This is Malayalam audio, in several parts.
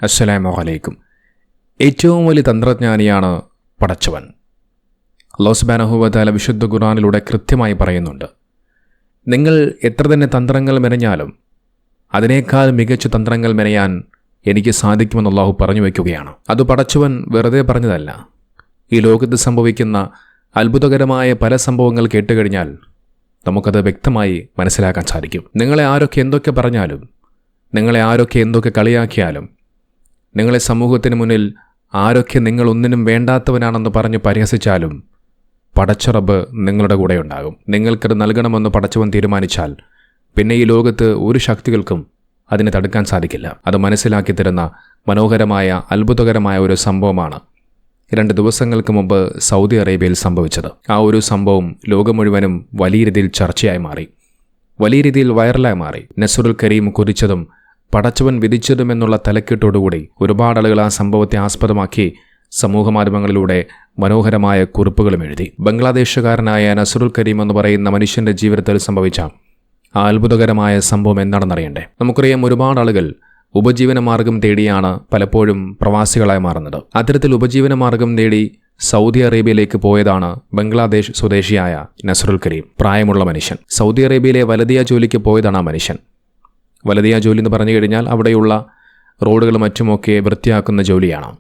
അസ്സലാമു അലൈക്കും. ഏറ്റവും വലിയ തന്ത്രജ്ഞാനിയാണ് പടച്ചവൻ. അല്ലാഹു സുബ്ഹാനഹു വ തആല വിശുദ്ധ ഖുർആനിലൂടെ കൃത്യമായി പറയുന്നുണ്ട്, നിങ്ങൾ എത്ര തന്നെ തന്ത്രങ്ങൾ മെനഞ്ഞാലും അതിനേക്കാൾ മികച്ച തന്ത്രങ്ങൾ മെനയാൻ എനിക്ക് സാധിക്കുമെന്ന് അല്ലാഹു പറഞ്ഞു വയ്ക്കുകയാണ്. അത് പടച്ചവൻ വെറുതെ പറഞ്ഞതല്ല. ഈ ലോകത്ത് സംഭവിക്കുന്ന അത്ഭുതകരമായ പല സംഭവങ്ങൾ കേട്ടുകഴിഞ്ഞാൽ നമുക്കത് വ്യക്തമായി മനസ്സിലാക്കാൻ സാധിക്കും. നിങ്ങളെ ആരൊക്കെ എന്തൊക്കെ പറഞ്ഞാലും, നിങ്ങളെ ആരൊക്കെ എന്തൊക്കെ കളിയാക്കിയാലും, നിങ്ങളെ സമൂഹത്തിന് മുന്നിൽ ആരൊക്കെ നിങ്ങൾ ഒന്നിനും വേണ്ടാത്തവനാണെന്ന് പറഞ്ഞ് പരിഹസിച്ചാലും പടച്ച റബ്ബ് നിങ്ങളുടെ കൂടെ ഉണ്ടാകും. നിങ്ങൾക്കത് നൽകണമെന്ന് പടച്ചവൻ തീരുമാനിച്ചാൽ പിന്നെ ഈ ലോകത്ത് ഒരു ശക്തികൾക്കും അതിനെ തടുക്കാൻ സാധിക്കില്ല. അത് മനസ്സിലാക്കി തരുന്ന മനോഹരമായ അത്ഭുതകരമായ ഒരു സംഭവമാണ് 2 ദിവസങ്ങൾക്ക് മുമ്പ് സൗദി അറേബ്യയിൽ സംഭവിച്ചത്. ആ ഒരു സംഭവം ലോകം മുഴുവനും വലിയ രീതിയിൽ ചർച്ചയായി മാറി, വലിയ രീതിയിൽ വൈറലായി മാറി. നസ്റുൽ കരീം കുറിച്ചതും പടച്ചവൻ വിധിച്ചതുമെന്നുള്ള തലക്കെട്ടോടുകൂടി ഒരുപാട് ആളുകൾ ആ സംഭവത്തെ ആസ്പദമാക്കി സമൂഹമാധ്യമങ്ങളിലൂടെ മനോഹരമായ കുറിപ്പുകളും എഴുതി. ബംഗ്ലാദേശുകാരനായ നസ്റുൽ കരീം എന്ന് പറയുന്ന മനുഷ്യന്റെ ജീവിതത്തിൽ സംഭവിച്ച ആ അത്ഭുതകരമായ സംഭവം എന്താണെന്നറിയണ്ടേ? നമുക്കറിയാം, ഒരുപാട് ആളുകൾ ഉപജീവനമാർഗം തേടിയാണ് പലപ്പോഴും പ്രവാസികളായി മാറുന്നത്. അത്തരത്തിൽ ഉപജീവനമാർഗം തേടി സൗദി അറേബ്യയിലേക്ക് പോയതാണ് ബംഗ്ലാദേശ് സ്വദേശിയായ നസ്റുൽ കരീം. പ്രായമുള്ള മനുഷ്യൻ സൗദി അറേബ്യയിലെ വലദിയ ജോലിക്ക് പോയതാണ്. ആ മനുഷ്യൻ വലദിയ ജോലി എന്ന് പറഞ്ഞു കഴിഞ്ഞാൽ അവിടെയുള്ള റോഡുകളും മറ്റുമൊക്കെ വൃത്തിയാക്കുന്ന ജോലിയാണ്.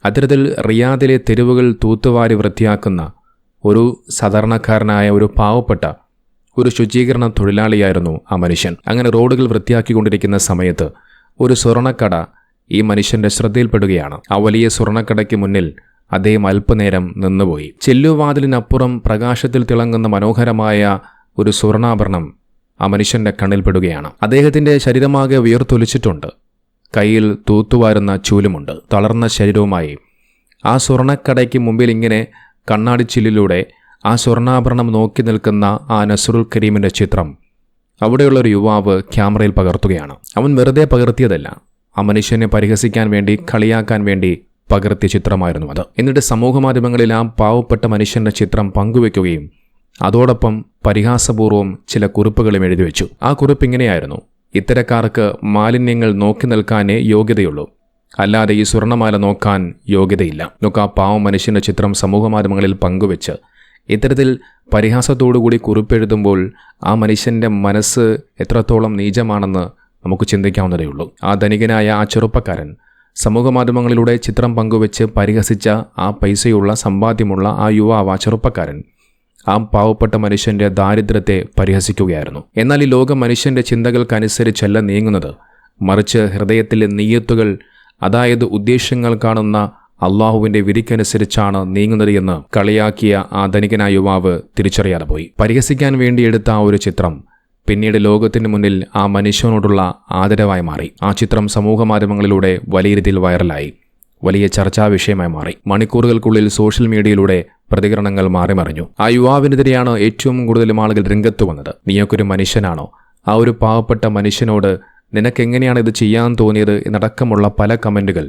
അത്തരത്തിൽ റിയാദിലെ തെരുവുകൾ തൂത്തുവാരി വൃത്തിയാക്കുന്ന ഒരു സാധാരണക്കാരനായ ഒരു പാവപ്പെട്ട ഒരു ശുചീകരണ തൊഴിലാളിയായിരുന്നു ആ മനുഷ്യൻ. അങ്ങനെ റോഡുകൾ വൃത്തിയാക്കിക്കൊണ്ടിരിക്കുന്ന സമയത്ത് ഒരു സ്വർണ്ണക്കട ഈ മനുഷ്യന്റെ ശ്രദ്ധയിൽപ്പെടുകയാണ്. ആ വലിയ സ്വർണ്ണക്കടയ്ക്ക് മുന്നിൽ അദ്ദേഹം അല്പനേരം നിന്നുപോയി. ചെല്ലുവാതിലിനപ്പുറം പ്രകാശത്തിൽ തിളങ്ങുന്ന മനോഹരമായ ഒരു സ്വർണ്ണാഭരണം ആ മനുഷ്യന്റെ കണ്ണിൽപ്പെടുകയാണ്. അദ്ദേഹത്തിന്റെ ശരീരമാകെ വിയർത്തൊലിച്ചിട്ടുണ്ട്. കയ്യിൽ തൂത്തുവാരുന്ന ചൂലുമുണ്ട്. തളർന്ന ശരീരവുമായി ആ സ്വർണ്ണക്കടയ്ക്ക് മുമ്പിൽ ഇങ്ങനെ കണ്ണാടിച്ചില്ലിലൂടെ ആ സ്വർണ്ണാഭരണം നോക്കി നിൽക്കുന്ന ആ നസ്റുൽ കരീമിന്റെ ചിത്രം അവിടെയുള്ളൊരു യുവാവ് ക്യാമറയിൽ പകർത്തുകയാണ്. അവൻ വെറുതെ പകർത്തിയതല്ല, ആ മനുഷ്യനെ പരിഹസിക്കാൻ വേണ്ടി, കളിയാക്കാൻ വേണ്ടി പകർത്തിയ ചിത്രമായിരുന്നു അത്. എന്നിട്ട് സമൂഹമാധ്യമങ്ങളിൽ ആ പാവപ്പെട്ട മനുഷ്യന്റെ ചിത്രം പങ്കുവെക്കുകയും അതോടൊപ്പം പരിഹാസപൂർവ്വം ചില കുറിപ്പുകളും എഴുതിവെച്ചു. ആ കുറിപ്പ് ഇങ്ങനെയായിരുന്നു: ഇത്തരക്കാർക്ക് മാലിന്യങ്ങൾ നോക്കി നിൽക്കാനേ യോഗ്യതയുള്ളൂ, അല്ലാതെ ഈ സ്വർണ്ണമാല നോക്കാൻ യോഗ്യതയില്ല. നോക്ക്, ആ പാവം മനുഷ്യന്റെ ചിത്രം സമൂഹമാധ്യമങ്ങളിൽ പങ്കുവെച്ച് ഇത്തരത്തിൽ പരിഹാസത്തോടുകൂടി കുറിപ്പെഴുതുമ്പോൾ ആ മനുഷ്യന്റെ മനസ്സ് എത്രത്തോളം നീചമാണെന്ന് നമുക്ക് ചിന്തിക്കാവുന്നതേയുള്ളൂ. ആ ധനികനായ ആ ചെറുപ്പക്കാരൻ സമൂഹമാധ്യമങ്ങളിലൂടെ ചിത്രം പങ്കുവെച്ച് പരിഹസിച്ച ആ പൈസയുള്ള സമ്പാദ്യമുള്ള ആ യുവാവ്, ആ ചെറുപ്പക്കാരൻ ആ പാവപ്പെട്ട മനുഷ്യന്റെ ദാരിദ്ര്യത്തെ പരിഹസിക്കുകയായിരുന്നു. എന്നാൽ ഈ ലോകം മനുഷ്യന്റെ ചിന്തകൾക്കനുസരിച്ചല്ല നീങ്ങുന്നത്, മറിച്ച് ഹൃദയത്തിലെ നീയത്തുകൾ, അതായത് ഉദ്ദേശ്യങ്ങൾ കാണുന്ന അള്ളാഹുവിന്റെ വിധിക്കനുസരിച്ചാണ് നീങ്ങുന്നത് എന്ന് കളിയാക്കിയ ആ ധനികനായ യുവാവ് തിരിച്ചറിയാതെ പോയി. പരിഹസിക്കാൻ വേണ്ടി എടുത്ത ആ ഒരു ചിത്രം പിന്നീട് ലോകത്തിന് മുന്നിൽ ആ മനുഷ്യനോടുള്ള ആദരവായി മാറി. ആ ചിത്രം സമൂഹമാധ്യമങ്ങളിലൂടെ വലിയ രീതിയിൽ വൈറലായി, വലിയ ചർച്ചാ വിഷയമായി മാറി. മണിക്കൂറുകൾക്കുള്ളിൽ സോഷ്യൽ മീഡിയയിലൂടെ പ്രതികരണങ്ങൾ മാറിമറിഞ്ഞു. ആ യുവാവിനെതിരെയാണ് ഏറ്റവും കൂടുതലും ആളുകൾ രംഗത്ത് വന്നത്. നീയൊക്കൊരു മനുഷ്യനാണോ? ആ ഒരു പാവപ്പെട്ട മനുഷ്യനോട് നിനക്കെങ്ങനെയാണ് ഇത് ചെയ്യാൻ തോന്നിയത് എന്നടക്കമുള്ള പല കമന്റുകൾ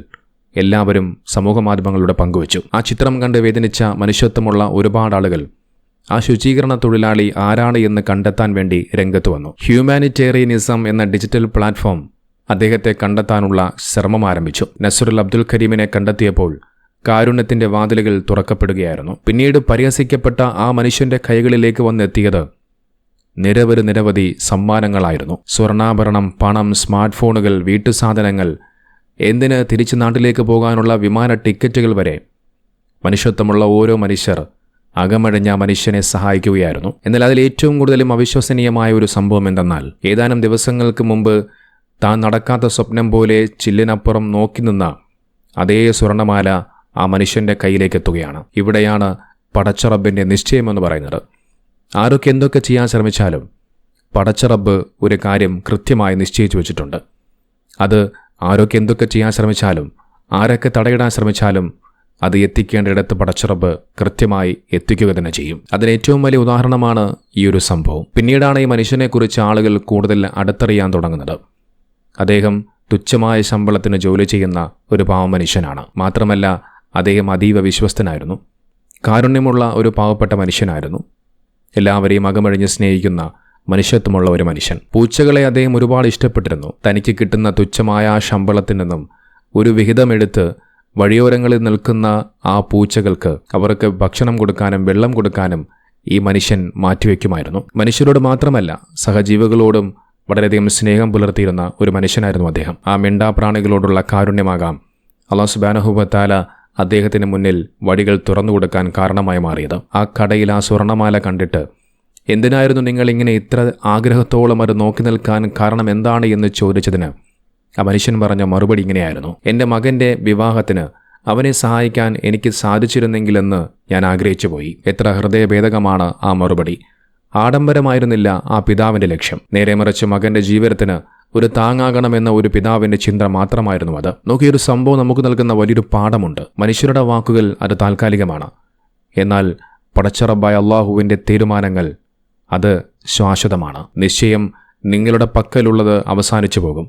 എല്ലാവരും സമൂഹമാധ്യമങ്ങളിലൂടെ പങ്കുവച്ചു. ആ ചിത്രം കണ്ട് വേദനിച്ച മനുഷ്യത്വമുള്ള ഒരുപാട് ആളുകൾ ആ ശുചീകരണ തൊഴിലാളി ആരാണ് എന്ന് കണ്ടെത്താൻ വേണ്ടി രംഗത്ത് വന്നു. ഹ്യൂമാനിറ്റേറിയനിസം എന്ന ഡിജിറ്റൽ പ്ലാറ്റ്ഫോം അദ്ദേഹത്തെ കണ്ടെത്താനുള്ള ശ്രമം ആരംഭിച്ചു. നസ്റുൽ അബ്ദുൽ കരീമിനെ കണ്ടെത്തിയപ്പോൾ കാരുണ്യത്തിന്റെ വാതിലുകൾ തുറക്കപ്പെടുകയായിരുന്നു. പിന്നീട് പരിഹസിക്കപ്പെട്ട ആ മനുഷ്യന്റെ കൈകളിലേക്ക് വന്നെത്തിയത് നിരവധി സമ്മാനങ്ങളായിരുന്നു. സ്വർണ്ണാഭരണം, പണം, സ്മാർട്ട് ഫോണുകൾ, വീട്ടുസാധനങ്ങൾ, എന്തിന് തിരിച്ചു നാട്ടിലേക്ക് പോകാനുള്ള വിമാന ടിക്കറ്റുകൾ വരെ. മനുഷ്യത്വമുള്ള ഓരോ മനുഷ്യർ അകമഴിഞ്ഞ മനുഷ്യനെ സഹായിക്കുകയായിരുന്നു. എന്നാൽ അതിൽ ഏറ്റവും കൂടുതലും അവിശ്വസനീയമായ ഒരു സംഭവം എന്തെന്നാൽ, ഏതാനും ദിവസങ്ങൾക്ക് മുമ്പ് താൻ നടക്കാത്ത സ്വപ്നം പോലെ ചില്ലിനപ്പുറം നോക്കി നിന്ന അതേ സ്വർണ്ണമാല ആ മനുഷ്യന്റെ കയ്യിലേക്ക് എത്തുകയാണ്. ഇവിടെയാണ് പടച്ചറബിന്റെ നിശ്ചയമെന്ന് പറയുന്നത്. ആരൊക്കെ എന്തൊക്കെ ചെയ്യാൻ ശ്രമിച്ചാലും പടച്ചറബ് ഒരു കാര്യം കൃത്യമായി നിശ്ചയിച്ചു വെച്ചിട്ടുണ്ട്. അത് ആരൊക്കെ എന്തൊക്കെ ചെയ്യാൻ ശ്രമിച്ചാലും, ആരൊക്കെ തടയിടാൻ ശ്രമിച്ചാലും അത് എത്തിക്കേണ്ടിടത്ത് പടച്ചറബ് കൃത്യമായി എത്തിക്കുക തന്നെ ചെയ്യും. അതിന് ഏറ്റവും വലിയ ഉദാഹരണമാണ് ഈ ഒരു സംഭവം. പിന്നീടാണ് ഈ മനുഷ്യനെക്കുറിച്ച് ആളുകൾ കൂടുതൽ അടുത്തറിയാൻ തുടങ്ങുന്നത്. അദ്ദേഹം തുച്ഛമായ ശമ്പളത്തിന് ജോലി ചെയ്യുന്ന ഒരു പാവം മനുഷ്യനാണ്. മാത്രമല്ല, അദ്ദേഹം അതീവ വിശ്വസ്തനായിരുന്നു. കാരുണ്യമുള്ള ഒരു പാവപ്പെട്ട മനുഷ്യനായിരുന്നു. എല്ലാവരെയും അകമഴിഞ്ഞ് സ്നേഹിക്കുന്ന മനുഷ്യത്വമുള്ള ഒരു മനുഷ്യൻ. പൂച്ചകളെ അദ്ദേഹം ഒരുപാട് ഇഷ്ടപ്പെട്ടിരുന്നു. തനിക്ക് കിട്ടുന്ന തുച്ഛമായ ആ ശമ്പളത്തിൽ നിന്നും ഒരു വിഹിതമെടുത്ത് വഴിയോരങ്ങളിൽ നിൽക്കുന്ന ആ പൂച്ചകൾക്ക് അവർക്ക് ഭക്ഷണം കൊടുക്കാനും വെള്ളം കൊടുക്കാനും ഈ മനുഷ്യൻ മാറ്റിവെക്കുമായിരുന്നു. മനുഷ്യരോട് മാത്രമല്ല, സഹജീവികളോടും വളരെയധികം സ്നേഹം പുലർത്തിയിരുന്ന ഒരു മനുഷ്യനായിരുന്നു അദ്ദേഹം. ആ മിണ്ടാപ്രാണികളോടുള്ള കാരുണ്യമാകാം അല്ലാഹു സുബ്ഹാനഹു വ തആല അദ്ദേഹത്തിന് മുന്നിൽ വഴികൾ തുറന്നു കൊടുക്കാൻ കാരണമായി മാറിയത്. ആ കടയിൽ ആ സ്വർണ്ണമാല കണ്ടിട്ട് എന്തിനായിരുന്നു നിങ്ങൾ ഇങ്ങനെ ഇത്ര ആഗ്രഹത്തോളം അത് നോക്കി നിൽക്കാൻ കാരണം എന്താണ് എന്ന് ചോദിച്ചതിന് ആ മനുഷ്യൻ പറഞ്ഞ മറുപടി ഇങ്ങനെയായിരുന്നു: എൻ്റെ മകൻ്റെ വിവാഹത്തിന് അവനെ സഹായിക്കാൻ എനിക്ക് സാധിച്ചിരുന്നെങ്കിലെന്ന് ഞാൻ ആഗ്രഹിച്ചു പോയി. എത്ര ഹൃദയഭേദകമാണ് ആ മറുപടി. ആഡംബരമായിരുന്നില്ല ആ പിതാവിൻ്റെ ലക്ഷ്യം. നേരെ മറിച്ച് മകൻ്റെ ജീവിതത്തിന് ഒരു താങ്ങാകണമെന്ന ഒരു പിതാവിൻ്റെ ചിന്ത മാത്രമായിരുന്നു അത്. നോക്കിയൊരു സംഭവം നമുക്ക് നൽകുന്ന വലിയൊരു പാഠമുണ്ട്. മനുഷ്യരുടെ വാക്കുകൾ അത് താൽക്കാലികമാണ്. എന്നാൽ പടച്ചറബായ അള്ളാഹുവിൻ്റെ തീരുമാനങ്ങൾ അത് ശാശ്വതമാണ്. നിശ്ചയം നിങ്ങളുടെ പക്കലുള്ളത് അവസാനിച്ചു പോകും.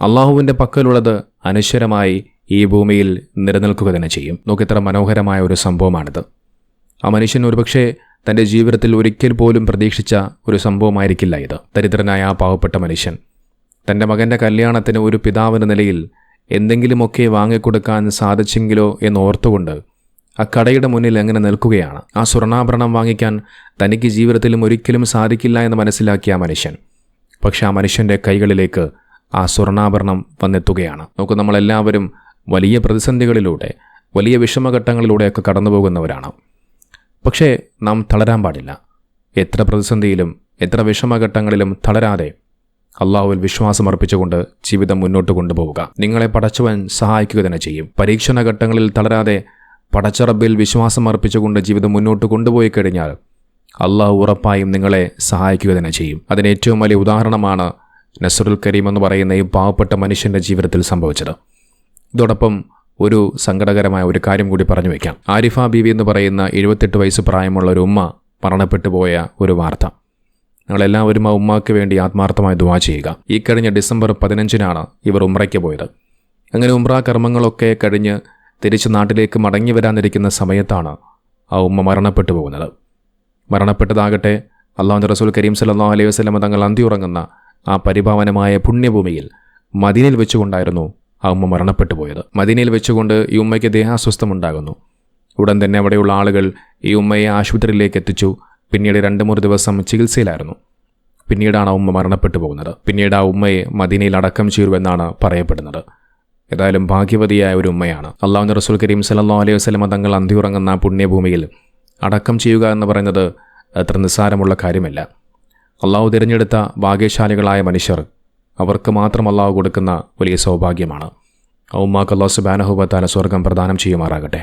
അള്ളാഹുവിൻ്റെ പക്കലുള്ളത് അനശ്വരമായി ഈ ഭൂമിയിൽ നിലനിൽക്കുക തന്നെ ചെയ്യും. നോക്കിത്ര മനോഹരമായ ഒരു സംഭവമാണിത്. ആ മനുഷ്യൻ ഒരുപക്ഷെ തൻ്റെ ജീവിതത്തിൽ ഒരിക്കൽ പോലും പ്രതീക്ഷിച്ച ഒരു സംഭവമായിരിക്കില്ല ഇത്. ദരിദ്രനായ ആ പാവപ്പെട്ട മനുഷ്യൻ തൻ്റെ മകൻ്റെ കല്യാണത്തിന് ഒരു പിതാവിൻ്റെ നിലയിൽ എന്തെങ്കിലുമൊക്കെ വാങ്ങിക്കൊടുക്കാൻ സാധിച്ചെങ്കിലോ എന്നോർത്തുകൊണ്ട് ആ കടയുടെ മുന്നിൽ എങ്ങനെ നിൽക്കുകയാണ്. ആ സ്വർണ്ണാഭരണം വാങ്ങിക്കാൻ തനിക്ക് ജീവിതത്തിലും ഒരിക്കലും സാധിക്കില്ല എന്ന് മനസ്സിലാക്കിയ ആ മനുഷ്യൻ, പക്ഷെ ആ മനുഷ്യൻ്റെ കൈകളിലേക്ക് ആ സ്വർണ്ണാഭരണം വന്നെത്തുകയാണ്. നോക്കൂ, നമ്മളെല്ലാവരും വലിയ പ്രതിസന്ധികളിലൂടെ, വലിയ വിഷമഘട്ടങ്ങളിലൂടെയൊക്കെ കടന്നു പോകുന്നവരാണ്. പക്ഷേ നാം തളരാൻ പാടില്ല. എത്ര പ്രതിസന്ധിയിലും എത്ര വിഷമഘട്ടങ്ങളിലും തളരാതെ അള്ളാഹുവിൽ വിശ്വാസമർപ്പിച്ചുകൊണ്ട് ജീവിതം മുന്നോട്ട് കൊണ്ടുപോവുക. നിങ്ങളെ പടച്ചവൻ സഹായിക്കുക തന്നെ ചെയ്യും. പരീക്ഷണ ഘട്ടങ്ങളിൽ തളരാതെ പടച്ച റബ്ബിൽ വിശ്വാസമർപ്പിച്ചുകൊണ്ട് ജീവിതം മുന്നോട്ട് കൊണ്ടുപോയി കഴിഞ്ഞാൽ അള്ളാഹു ഉറപ്പായും നിങ്ങളെ സഹായിക്കുക തന്നെ ചെയ്യും. അതിന് ഏറ്റവും വലിയ ഉദാഹരണമാണ് നസ്റുൽ കരീം എന്ന് പറയുന്ന ഈ പാവപ്പെട്ട മനുഷ്യൻ്റെ ജീവിതത്തിൽ സംഭവിച്ചത്. ഇതോടൊപ്പം ഒരു സങ്കടകരമായ ഒരു കാര്യം കൂടി പറഞ്ഞു വയ്ക്കാം. ആരിഫ ബീവി എന്ന് പറയുന്ന 78 വയസ്സ് പ്രായമുള്ള ഒരു ഉമ്മ മരണപ്പെട്ടു പോയ ഒരു വാർത്ത. ഞങ്ങളെല്ലാവരും ആ ഉമ്മാക്ക് വേണ്ടി ആത്മാർത്ഥമായി ദുആ ചെയ്യുക. ഈ കഴിഞ്ഞ ഡിസംബർ 15 ഇവർ ഉംറയ്ക്ക് പോയത്. അങ്ങനെ ഉംറ കർമ്മങ്ങളൊക്കെ കഴിഞ്ഞ് തിരിച്ച് നാട്ടിലേക്ക് മടങ്ങി വരാനിരിക്കുന്ന സമയത്താണ് ആ ഉമ്മ മരണപ്പെട്ടു പോകുന്നത്. മരണപ്പെട്ടതാകട്ടെ അല്ലാഹുവിൻ്റെ റസൂൽ കരീം സല്ലല്ലാഹു അലൈഹി വസല്ലം തങ്ങൾ അന്തിയുറങ്ങുന്ന ആ പരിപാവനമായ പുണ്യഭൂമിയിൽ മദീനയിൽ വെച്ചുകൊണ്ടായിരുന്നു ആ ഉമ്മ മരണപ്പെട്ടു പോയത്. മദീനയിൽ വെച്ചുകൊണ്ട് ഈ ഉമ്മയ്ക്ക് ദേഹാസ്വസ്ഥമുണ്ടാകുന്നു. ഉടൻ തന്നെ അവിടെയുള്ള ആളുകൾ ഈ ഉമ്മയെ ആശുപത്രിയിലേക്ക് എത്തിച്ചു. പിന്നീട് 2-3 ദിവസം ചികിത്സയിലായിരുന്നു. പിന്നീടാണ് ആ ഉമ്മ മരണപ്പെട്ടു പോകുന്നത്. പിന്നീട് ആ ഉമ്മയെ മദീനയിൽ അടക്കം ചെയ്യുമെന്നാണ് പറയപ്പെടുന്നത്. ഏതായാലും ഭാഗ്യവതിയായ ഒരു ഉമ്മയാണ്. അല്ലാഹുവിൻ്റെ റസൂൽ കരീം സല്ലല്ലാഹു അലൈഹി വസല്ലം തങ്ങൾ അന്തിയുറങ്ങുന്ന പുണ്യഭൂമിയിൽ അടക്കം ചെയ്യുക എന്ന് പറയുന്നത് അത്ര നിസ്സാരമുള്ള കാര്യമല്ല. അള്ളാഹു തിരഞ്ഞെടുത്ത ഭാഗ്യശാലികളായ മനുഷ്യർ, അവർക്ക് മാത്രം അള്ളാഹു കൊടുക്കുന്ന വലിയ സൗഭാഗ്യമാണ്. ആ ഉമ്മാക്ക് അല്ലാഹു സുബ്ഹാനഹു വ തആല സ്വർഗ്ഗം പ്രദാനം ചെയ്യുമാറാകട്ടെ.